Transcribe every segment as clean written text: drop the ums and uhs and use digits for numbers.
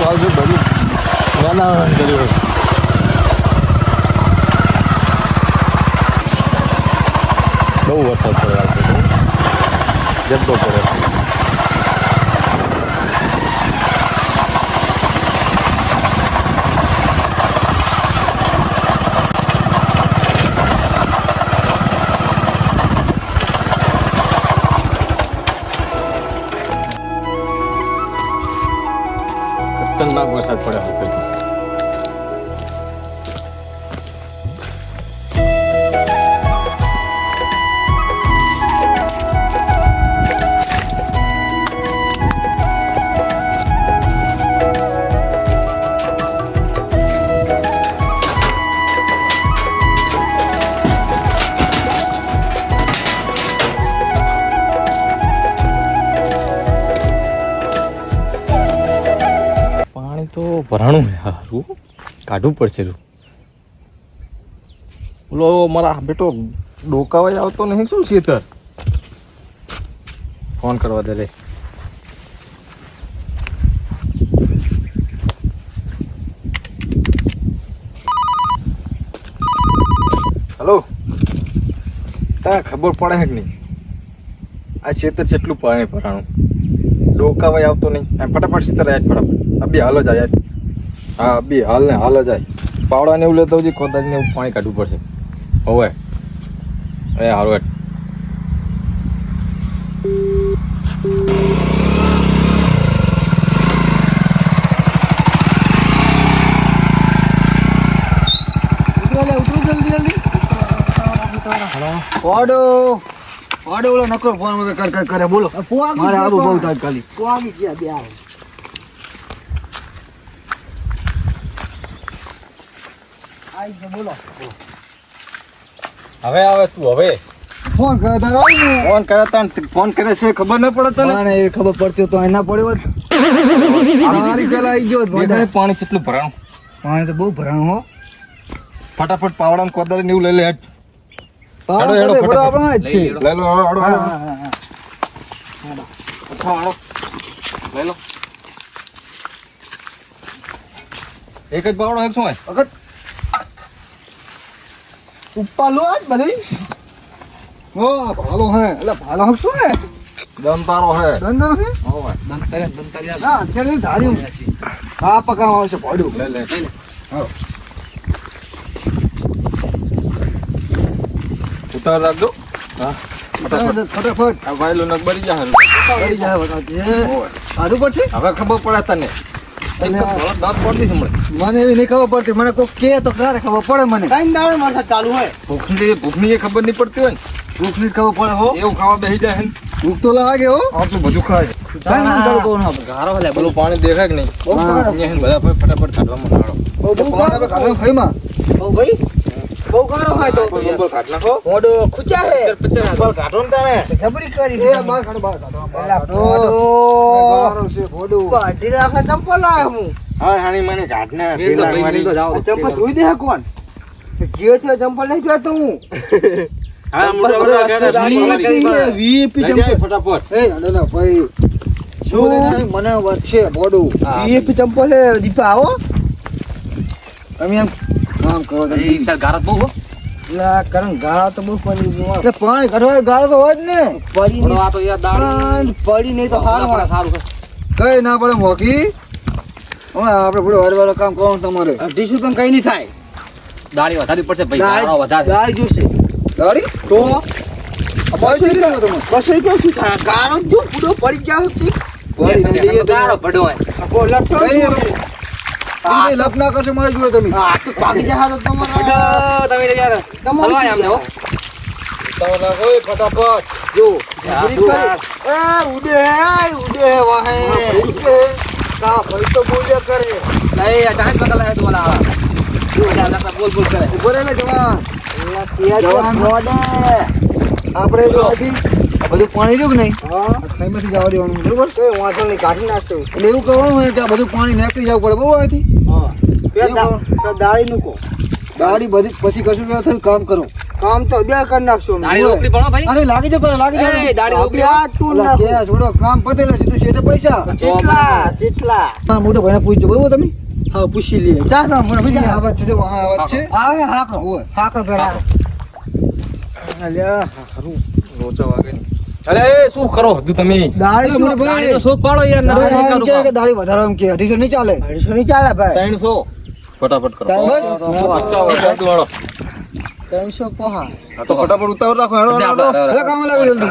પાલ છે બધું વાતાવરણ કર્યું. બહુ વરસાદ પડે જબ્બો પડે. ખતરનાક વરસાદ પડે છે. તો ભરાણું હારું કાઢવું પડશે. બોલો મારા બેટો ડોકાવા આવતો નહીં શું શેતર? ફોન કરવા દે રે. હલો, તા ખબર પડે છે કે નહીં આ શેતર કેટલું પાણી ભરાણું? ડોકાવા આવતો નહીં. ફટાફટ શેતર યાદ ફટાફટ. અબી હાલ જાય યાર. હા અબી હાલ ને હાલ જાય. પાવડાને એવું લેતો હોજી ખોદાઈને એવું પાણી કાઢવું પડશે. હવે એ હારું હેઠ. ઉતરો જલ્દી જલ્દી. ઓડો ઓલો નકરો ફોન કર કરે બોલો. મારે આવું બહુ તાત્કાલિક પોગી ગયા બે આવે. બોલો હવે આવે તું હવે ફોન કરે ફોન કરે તને ફોન કરે છે ખબર ન પડે તને? મને એ ખબર પડતી તો ના પડ્યો મારી પેલા આવી ગયો પાણી કેટલું ભરાણું? પાણી તો બહુ ભરાણું હો. ફટાફટ પાવડાને કોદાળી ને એવું લઈ લે હેઠ. આપણા જ છે. લઈ લો હાડો હાડો લઈ લો. એક જ પાવડો હે શું? વખત ઉપાલો આજ બધી હો ભાલો હે એટલે ભાલો હક શું હે? દંતારો હે. દંદર હે ઓય દંતારિયા ના ચલે ધાર્યું આ પકાવ આવશે પડ્યું. લે લે હા ઉતાર રાખજો. હા ફટાફટ આ વાયલો નક બરી જા હારું. કરી જાય આડું પડશે. હવે ખબર પડે તને. દાંત પડતી છે મને એવી નહીં ખબર પડતી. મને કોઈ કે તો ક્યારે ખબર પડે મને. કઈ દાડો માથા ચાલુ હોય. ભૂખની ખબર નહીં પડતી હોય ને ભૂખ ની ખબર પડે હો. એવું ખાવા બેસી જાય ને ભૂખ તો લાગે હો. આટલું બધું ખાય. ગારો હલે પેલું પાણી દેખાય કે નહીં? અહીંયા બધા ફટાફટ કાઢવા માંડો. બહુ ગારો ખાવા ખાઈમાં બહુ ભાઈ બહુ ગારો હોય તો નંબર કાઢ નાખો. મોડો ખુચા હે નંબર કાઢો ને તારે. જબરી કરી એ બાર કાઢો બાર કાઢો એલા મોડો ગારો છે મોડો પાટી રાખે ચંપલ લાવ્યો હું. હા હાણી મને કાઢ ને આ ચંપલ ધોઈ દે કોણ જે છે ચંપલ નહીં જોતો હું. હા મોટા વીપી ફટાફટ. એ ના ભાઈ શું લઈને મને વચ્ચે મોડું વીપી ચંપલ હે દીપા આવો તમે એમ કામ કરો તમે. ગારત બહુ લા કરંગ ગાળા તો બહુ પડી એટલે પાણી કાઢવા ગાળો તો હોય જ ને. પડી આ તો યાર દાળ પડી નહીં તો સારું સારું કઈ ના પડે મોકી. હવે આપણે બધું વારવાળો કામ કોણ તમારે 250 રૂપિયા કઈ નહીં થાય. દાળી વધારવી પડશે ભાઈ ગારો વધારે દાળ જોશે દાળી તો બસો રૂપિયા તમે 200 રૂપિયા શું થાય ગારો જો પૂરો પડી જાવ ગારો પડો હોય લપ ના કરશો મારી જોડે તમે. આ તો ભાગી જા તો તમારો તમે યાર હલવાય આમને હો ફટાફટ જો ઉડે વાહે કા ભાઈ તો બોલ્યા કરે નહીં આ ચાહે પકડ લાય તમારા આ બોલ બોલ કરે ઉભો રહે ને જવાન જવાન આપણે જો હજી આ બધું પાણી રહ્યું કે નહીં હા કઈમાંથી જવા દેવાનું બરોબર તો વાંધો નહીં કાઢી નાખશો એટલે એવું કરવાનું હોય કે આ બધું પાણી નાખી જવું પડે બહુ અહીંથી હા દાળી મૂકો દાડી બધી પછી કશું ના થયું કામ કરો કામ તો બે કરી નાખશો અમે. દાઢી રોકડી ભણો ભાઈ. અરે લાગી દે પેલા લાગી દે. એ, દાઢી રોકડી. આ તું ના કે છોડો કામ પતેલા સીધું શેઠે પૈસા. કેટલા હા મોટો ભાઈને પૂછજો બરોબર તમે. હા પૂછી લઈએ. જા ના મોટો ભાઈ આ વાત છે આ વાત છે. આવે હાકરો ઓય હાકરો પેલા. અલ્યા હારું લોચા વાગે ને. અરે એ શું કરો હજુ તમે? દાઢી મોટો ભાઈ દાઢીનો શોખ પાડો યાર, નકર નહીં કરું કે કામ. દાઢી વધારો એમ કે 250 નહીં ચાલે. 250 નહીં ચાલે ભાઈ. 300 ફટાફટ કરો. ત્રણસો. વાળો 300 પોહા. આ તો ફટાફટ ઉતાવળ રાખો. હેડો, હેડો, હેડો. અરે કામ લાગો જલ્દી.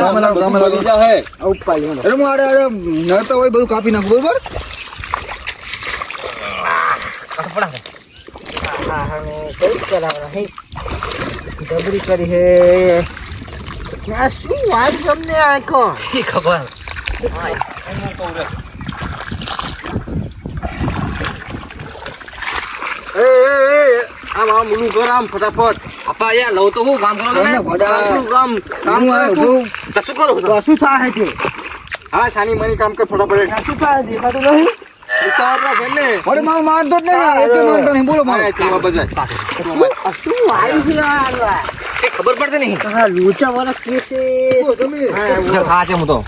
કામ લાગો કામ લાગો. બીજા હે. ઉપાડી અરે હું આડે નડતા હોય બધું કાપી નાખું બરોબર. ડબરી કરી હે આ શું વાત તમને આખો શી ખબર. આમ ઓલું કર આમ ફટાફટ. આપા યાર લઉં તો હું કામ કરો તમે. શું કામ કામ હું આવ્યો, તું? તો શું કરું છું? શું થાય છે હા સાની માની કામ કર ફટાફટ. શું થાય દેખાતું નહીં ઉતાવળ રાખ એને. અરે મારું માનતો જ નહીં એટલે માનતો નહીં બોલો હા, મારે તેમાં બજાય. શું આવી છે આ કઈ ખબર પડતી નહીં. આ લોચા વાળા કે છે તમે ચાલ, હા છે હું તો.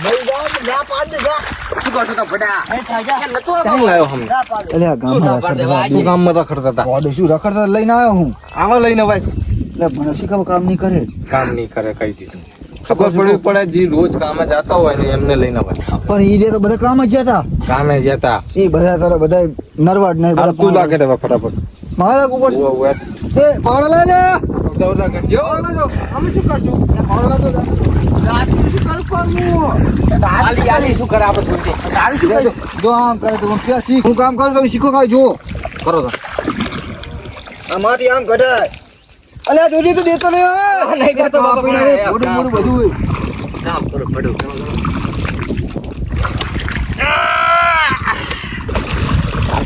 મળી જાઓ ને ના પાડ દે જા શું કરશું તો ફટા? એ થાય જા યાર નતો કેમ લાવ્યો હમ? ના પાડ દે અલ્યા શું ના પાડ દેવા શું ગામમાં રખડતા હતા? વાડો શું રખડતા લઈને આવ્યો હું આવા લઈને ભાઈ એટલે મને શીખવા કામ નહીં કરે કામ નહીં કરે કઈ દીધું. ખબર પડવી પડે જે રોજ કામે જતા હોય ને એમને લઈને ભાઈ પણ ઈ દે તો બધા કામ જ જતા કામે જતા. એ બધા તારા બધા નરવાડ નહીં બધા તું લાગે રે ફટાફટ. મારા ઉપર ઉવા, ઉવા. એ પાવડા લઈ લે ઉતાવળ રાખ. જો. પાવડા લઈ લો અમે શું કરશું પાવડા લઈ લો રાત્રે શું કરવાનું આલી આલી શું કરે આપણે થોડી? તારી શું કરે? જો આમ કરે તો હું ક્યાં શીખ હું કામ કરું તમે શીખો ખાઈ જો કરો તો. આ માટી આમ કઢાય અલ્યા જોજી તો દેતો નહીં હા, નહીં દેતો તો બાપા, આપીને પણ મોડું આ મોડું બધું હોય કામ કરો પડ્યું.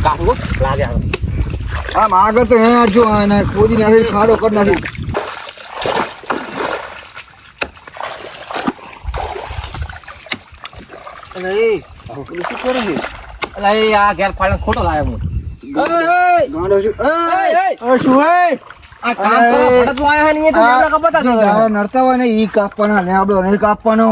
કાઢવું લાગે હવે. આમ આગળ તો હે જો આને ખોદીને આગળ ખાડો કરી નાખી અને એ પેલું શું કરે છે અલા એ આ ઘેર ફાડીને ખોટો લાવ્યો હું. ગાંડો શું એ, શું હે આ કામ કરો ફટા તું આયા હે ને એ તો એમના કપડા કરે. દાડા નડતા હોય ને ઈ કાપવાના લેબડો નહીં કાપવાનો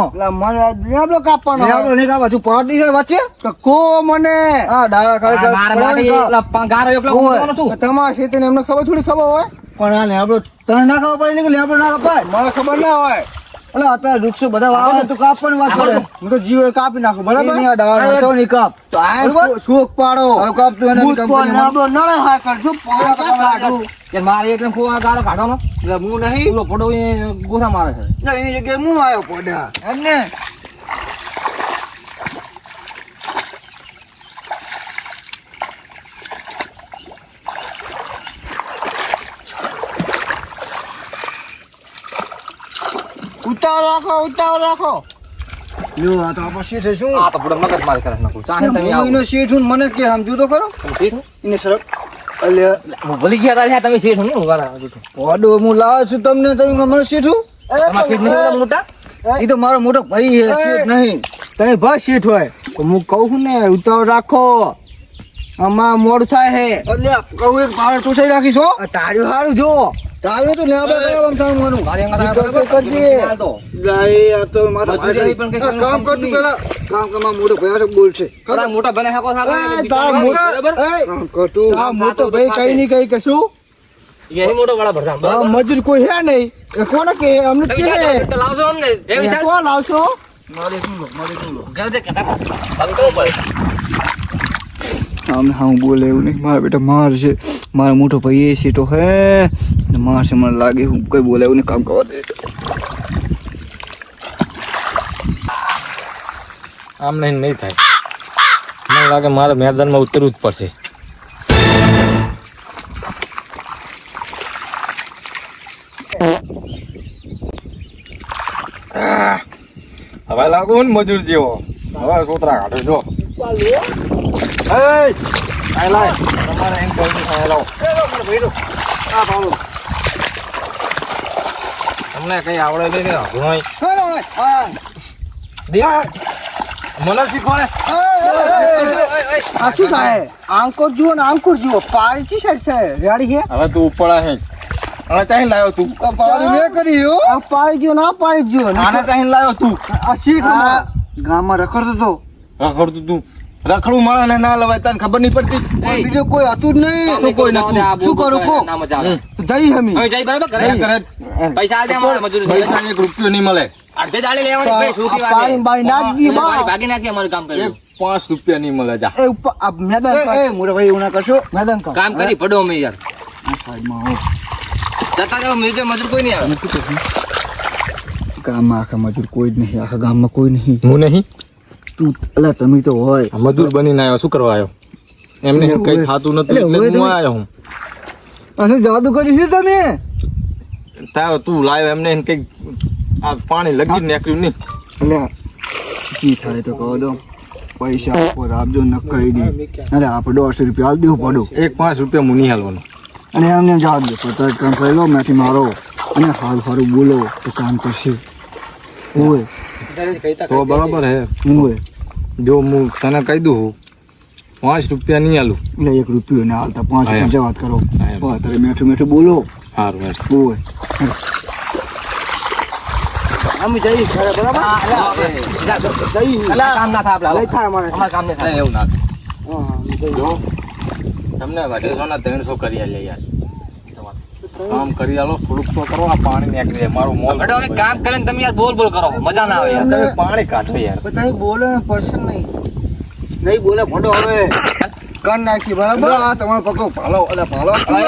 લેબડો કાપવાનો લેબડો નહીં કાપવા તું પાડી છે વચ્ચે તો કો મને હા દાડા ખાલી મારા માટે એટલા ગારો એકલો કરવાનો છું. તમારા ક્ષેત્રે એમને ખબર થોડી ખબર હોય પણ આ લેબડો તને ના ખબર પડે કે લેબડો ના કપાય મને ખબર ના હોય એટલે અત્યારે વૃક્ષો બધા વાવે તો કાપવાની વાત કરે હું તો જીવ કાપી નાખું બરાબર નહીં આ દાડા નડતો નહીં કાપ તો આ શોક પાડો હવે કાપતું એને લેબડો નળે હા કરજો કે મારે એકદમ ખોવા ગારો કાઢવાનો. એટલે હું નહીં ઓલો ફોટો એ ગોથા મારે છે. ના એની જગ્યાએ હું આવ્યો પડ્યા એમને ઉતાવળ રાખો લ્યો આ તો આપણો શેઠ છે શું આ તો પૂરો મગજ મારી કરે નાખું. ચાહે તમે હું આવો. એનો શેઠ હું મને કે સમજુ તો ખરો તમે શેઠ હો? એને સરળ અલ્યા હું ભૂલી ગયા તા લ્યા, તમે શેઠ હો ને હું વાળા હજુ તો. વાડો હું લાવ છું તમને તમે મને શેઠ હું તમારા શેઠ નહીં ઓલા મોટા? એ તો મારો મોટો ભાઈ છે શેઠ નહીં તમે ભાઈ શેઠ હોય તો હું કહું છું ને ઉતાવળ રાખો આમાં મોડ થાય હે અલ્યા કહું એક ભાડે ટોસાઈ રાખીશો તારું સારું જો તારું તો લેબડા કયા આમ સારું માનું મારી અંગત આવ્યો બરાબર? કરજે. હાલ તો. ગાય આ તો મારા મજૂરી પણ કંઈક કામ કર તું પેલા કામ કરમાં મોટો ભાઈ બોલશે તારા મોટા બને હાકો થાકો ને તારા બીજો બરાબર? કામ કર તું આ મોટો ભાઈ કઈ નહીં કઈ કશું યહી મોટો વાળા ભરતા બરાબર? મજૂર કોઈ હે નહીં કોને કે અમને તમે ક્યાં જાઓ? તો લાવજો અમને. એ વિશાલ? કોણ લાવશો ઘરે જે કહેતા હતા. તમે કેવું પડે? આમને હા બોલે એવું નહીં મારા બેટા માર છે મારો મોટો ભાઈ એ સીટો હે ને માર છે મને લાગે હું કોઈ બોલે એવું નહીં કામ કરવા દે આમ નહીં થાય. મને લાગે મારે મેદાનમાં ઉતરવું જ પડશે. હવે લાગુ ને મજૂર જેવો હવે સોતરા કાઢો જો. લાય તમારે એમ કહી લાવો તમને કઈ આવડે નહીં ને અઘરોય. મને શીખવાડે. આ શું થાય આંકોર જુઓ ને આંકોર જુઓ પાણી ટી શર્ટ છે રેડી છે હવે તું ઉપડા હે હવે ચાહીને લાવ્યો તું આ પાડી મેં કરી હો આ પાડી ગયો ના પાડી ગયો આને ચાહીને લાવ્યો તું આ શીખ ગામમાં રખડતો તો રખડતું તું રખડું માણસને ના લવાય તને ખબર નહીં પડતી પણ બીજો કોઈ હતું જ નહીં કોઈ નતું. શું કરું કો ના મજા આવે તો જઈ હમી હવે જઈ બરાબર ઘરે કરે ઘરે પૈસા આલે અમારે મજૂરી છે. પૈસા એક રૂપિયો નહીં મળે અડધે દાડે લેવાની ભાઈ શું આ પાડી બાઈ નાખજી બા ભાગી નાખી અમારું કામ કર્યું 5 રૂપિયા નહીં મળે જા એ ઉપર આ મેદાન એ મોટા ભાઈ એવું ના કરશો મેદાન કામ કામ કરી પડો અમે યાર આ સાઈડમાં હો જતા જાવ મજૂર કોઈ નહીં આવે ગામમાં આખા મજૂર કોઈ જ નહીં આખા ગામમાં કોઈ નહીં હું નહીં તું અલા તમે તો હોય આ મજૂર બનીને આવ્યો શું કરવા આવ્યો એમને એટલે કઈ હવે- થાતું નતું એટલે એટલે હવે હું તમે- આવ્યો હું અને જાદુ કરીશું તમે તાવ તું લાવ્યો એમને કઈ આ પાણી લગી નીકળ્યું નહીં એટલે કી થાય તો કહો દો પૈસા આપો તો આપજો ન કહી દે અરે આપણે 150 રૂપિયા આલ દેવું પડું એક 5 રૂપિયા હું નહીં હાલવાનો અને એમને જવા દો પચાસ કામ કરી લો મેથી મારો અને હાલ સારું બોલો તો કામ કરશે ઓય તો બરાબર હે ઓય જો હું તને કહી દઉં 5 રૂપિયા નહીં હાલું એટલે 1 રૂપિયો ને હાલતા 5 હા. રૂપિયા વાત કરો હા, એમ. તારે મેઠું મેઠું બોલો સારું હેડ. ઓય અમે જઈ ઘરે બરાબર કામ ના થાય લઈ થાય અમારે અમારે કામ નહીં થાય એવું ના થાય. હા, અમે જઈ. જો તમને 250 ના 300 કરી આલે યાર કામ કરી આલો થોડુંક તો કરો આ પાણી નીકળી જાય મારું મોલ બટ અમે કામ કરીને તમે યાર બોલ બોલ કરો મજા ના આવે યાર તમે પાણી કાઢો યાર પણ તમે બોલો ને પડશે નહીં નહીં બોલે ફોટો હવે કર નાખી બરાબર આ તમારો પકડો ભાલો એટલે ભાલો હવે